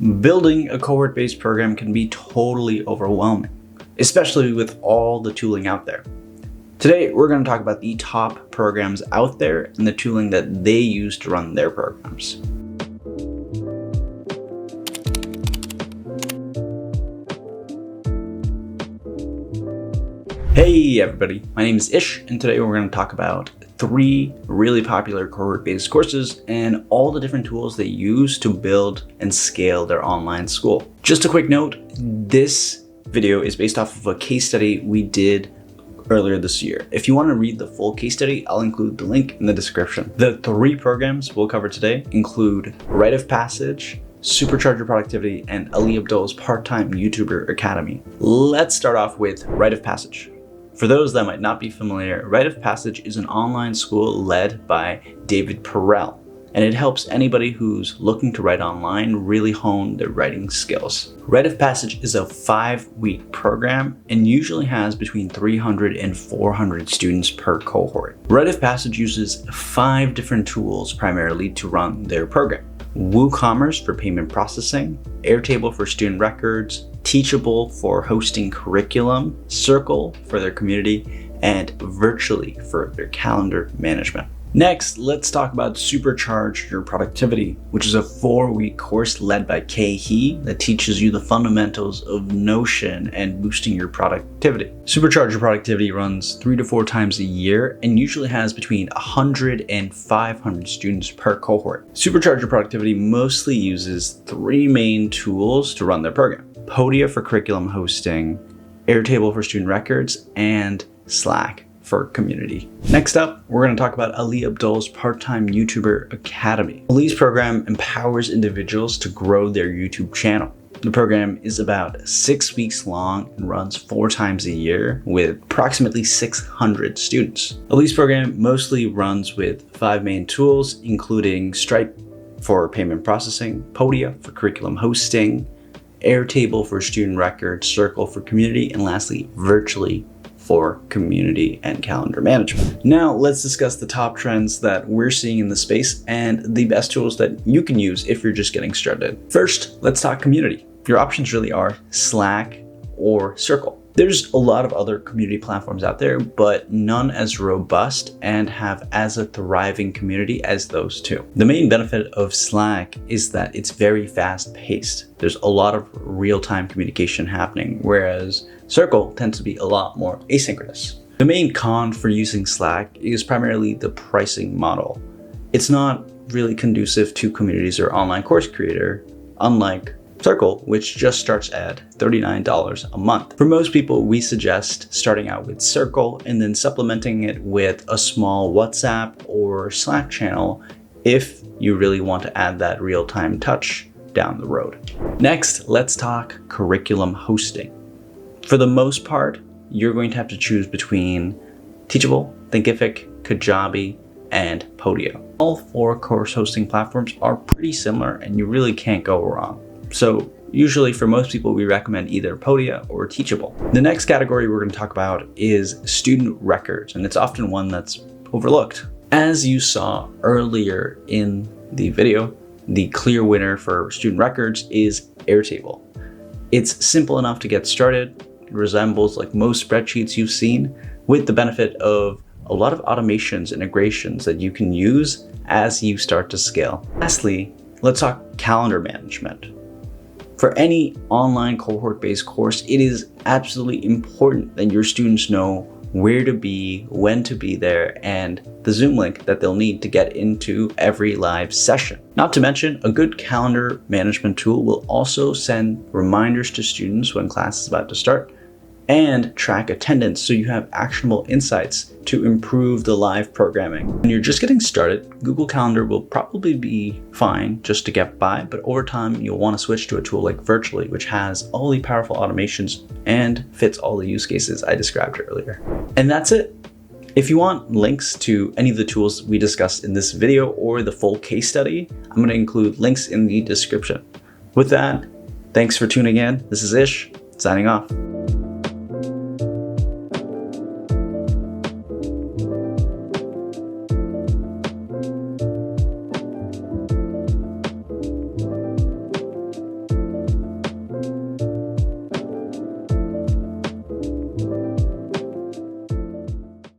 Building a cohort-based program can be totally overwhelming, especially with all the tooling out there. Today, we're going to talk about the top programs out there and the tooling that they use to run their programs. Hey everybody, my name is Ish, and today we're going to talk about 3 really popular cohort-based courses and all the different tools they use to build and scale their online school. Just a quick note, this video is based off of a case study we did earlier this year. If you want to read the full case study, I'll include the link in the description. The 3 programs we'll cover today include Rite of Passage, Supercharge Your Productivity, and Ali Abdaal's part-time YouTuber Academy. Let's start off with Rite of Passage. For those that might not be familiar, Rite of Passage is an online school led by David Perell, and it helps anybody who's looking to write online really hone their writing skills. Rite of Passage is a 5-week program and usually has between 300 and 400 students per cohort. Rite of Passage uses 5 different tools primarily to run their program. WooCommerce for payment processing, Airtable for student records, Teachable for hosting curriculum, Circle for their community, and Virtually for their calendar management. Next, let's talk about Supercharge Your Productivity, which is a 4-week course led by Kay He that teaches you the fundamentals of Notion and boosting your productivity. Supercharge Your Productivity runs 3 to 4 times a year and usually has between 100 and 500 students per cohort. Supercharge Your Productivity mostly uses 3 main tools to run their program: Podia for curriculum hosting, Airtable for student records, and Slack for community. Next up, we're going to talk about Ali Abdaal's part-time YouTuber Academy. Ali's program empowers individuals to grow their YouTube channel. The program is about 6 weeks long and runs 4 times a year with approximately 600 students. Ali's program mostly runs with 5 main tools, including Stripe for payment processing, Podia for curriculum hosting, Airtable for student records, Circle for community, and lastly, Virtually for community and calendar management. Now let's discuss the top trends that we're seeing in the space and the best tools that you can use if you're just getting started. First, let's talk community. Your options really are Slack or Circle. There's a lot of other community platforms out there, but none as robust and have as a thriving community as those 2. The main benefit of Slack is that it's very fast paced. There's a lot of real-time communication happening, whereas Circle tends to be a lot more asynchronous. The main con for using Slack is primarily the pricing model. It's not really conducive to communities or online course creator, unlike Circle, which just starts at $39 a month. For most people, we suggest starting out with Circle and then supplementing it with a small WhatsApp or Slack channel if you really want to add that real-time touch down the road. Next, let's talk curriculum hosting. For the most part, you're going to have to choose between Teachable, Thinkific, Kajabi, and Podia. All 4 course hosting platforms are pretty similar and you really can't go wrong. So usually for most people, we recommend either Podia or Teachable. The next category we're going to talk about is student records, and it's often one that's overlooked. As you saw earlier in the video, the clear winner for student records is Airtable. It's simple enough to get started. It resembles like most spreadsheets you've seen, with the benefit of a lot of automations, integrations that you can use as you start to scale. Lastly, let's talk calendar management. For any online cohort-based course, it is absolutely important that your students know where to be, when to be there, and the Zoom link that they'll need to get into every live session. Not to mention, a good calendar management tool will also send reminders to students when class is about to start and track attendance so you have actionable insights to improve the live programming. When you're just getting started, Google Calendar will probably be fine just to get by, but over time you'll want to switch to a tool like Virtually, which has all the powerful automations and fits all the use cases I described earlier. And that's it. If you want links to any of the tools we discussed in this video or the full case study, I'm going to include links in the description. With that, thanks for tuning in. This is Ish, signing off.